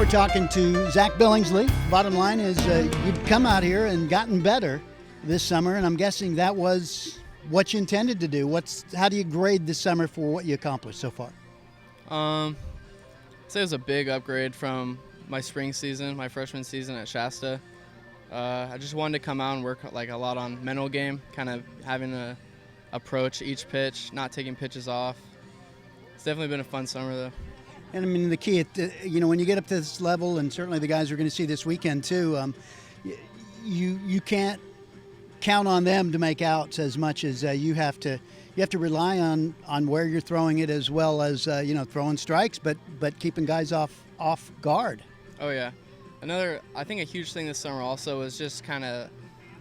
we're talking to Zac Billingsley. Bottom line is you've come out here and gotten better this summer, and I'm guessing that was what you intended to do. How do you grade this summer for what you accomplished so far? I'd say it was a big upgrade from my spring season, my freshman season at Shasta. I just wanted to come out and work a lot on mental game, kind of having to approach each pitch, not taking pitches off. It's definitely been a fun summer though. And I mean, the key, when you get up to this level, and certainly the guys we're going to see this weekend too, you can't count on them to make outs as much as you have to rely on where you're throwing it, as well as throwing strikes, but keeping guys off guard. Oh yeah, I think a huge thing this summer also was just kind of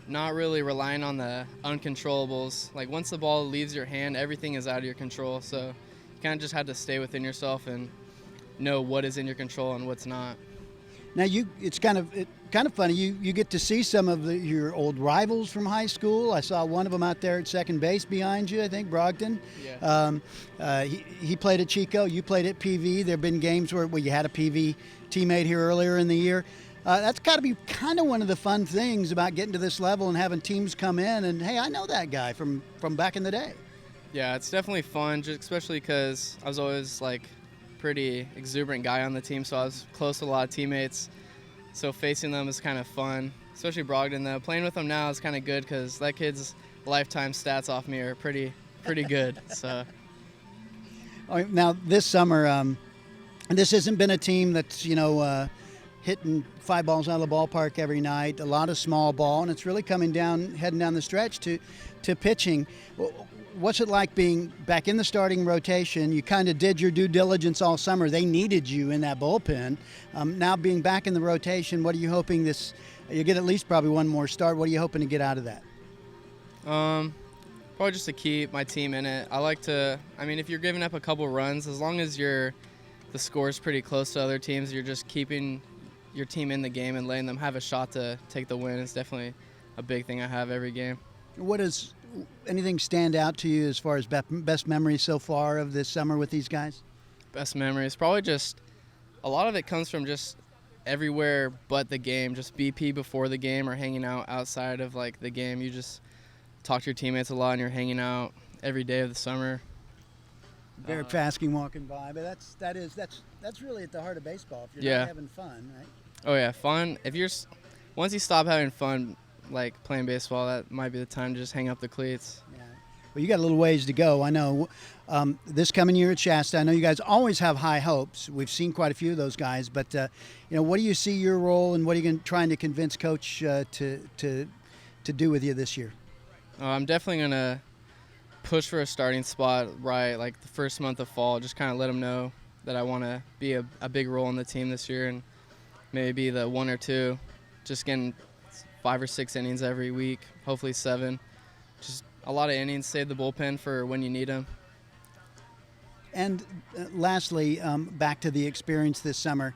not really relying on the uncontrollables. Like once the ball leaves your hand, everything is out of your control. So you kind of just had to stay within yourself and know what is in your control and what's not. Now it's kind of funny. You get to see some of your old rivals from high school. I saw one of them out there at second base behind you, I think, Brogdon. Yeah. He played at Chico. You played at PV. There have been games where you had a PV teammate here earlier in the year. That's got to be kind of one of the fun things about getting to this level and having teams come in and, hey, I know that guy from back in the day. Yeah, it's definitely fun, especially because I was always pretty exuberant guy on the team, so I was close to a lot of teammates. So facing them is kind of fun, especially Brogdon though. Playing with him now is kind of good because that kid's lifetime stats off me are pretty good. So. Now this summer, this hasn't been a team that's hitting 5 balls out of the ballpark every night. A lot of small ball, and it's really heading down the stretch to pitching. What's it like being back in the starting rotation? You kind of did your due diligence all summer. They needed you in that bullpen. Now being back in the rotation, what are you hoping you get at least probably one more start. What are you hoping to get out of that? Probably just to keep my team in it. If you're giving up a couple runs, as long as the score's pretty close to other teams, you're just keeping your team in the game and letting them have a shot to take the win. It's definitely a big thing I have every game. Does anything stand out to you as far as best memories so far of this summer with these guys? Best memories, probably just a lot of it comes from just everywhere but the game, just BP before the game or hanging out outside of the game. You just talk to your teammates a lot and you're hanging out every day of the summer. Derek Fasking walking by, but that's really at the heart of baseball. If you're not having fun, right? Oh yeah, fun. Once you stop having fun, playing baseball, that might be the time to just hang up the cleats. Yeah. Well, you got a little ways to go. I know this coming year at Shasta, I know you guys always have high hopes. We've seen quite a few of those guys, but what do you see your role, and what are you trying to convince Coach to do with you this year? I'm definitely gonna push for a starting spot the first month of fall. Just kind of let them know that I want to be a big role in the team this year, and maybe be the 1 or 2, just getting 5 or 6 innings every week, hopefully 7. Just a lot of innings, save the bullpen for when you need them. And lastly, back to the experience this summer,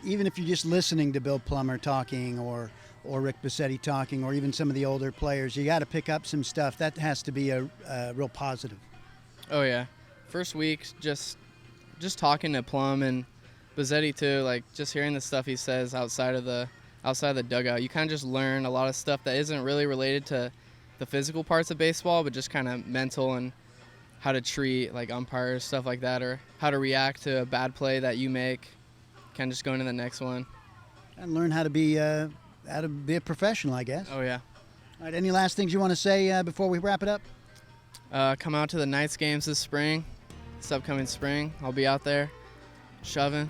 even if you're just listening to Bill Plummer talking or Rick Bassetti talking, or even some of the older players, you got to pick up some stuff. That has to be a real positive. Oh yeah, first week just talking to Plum and Bassetti too, just hearing the stuff he says outside of the dugout, you kind of just learn a lot of stuff that isn't really related to the physical parts of baseball, but just kind of mental and how to treat umpires, stuff like that, or how to react to a bad play that you make, kind of just going to the next one. And learn how to be a professional, I guess. Oh yeah. All right, any last things you want to say before we wrap it up? Come out to the Knights games this upcoming spring. I'll be out there shoving,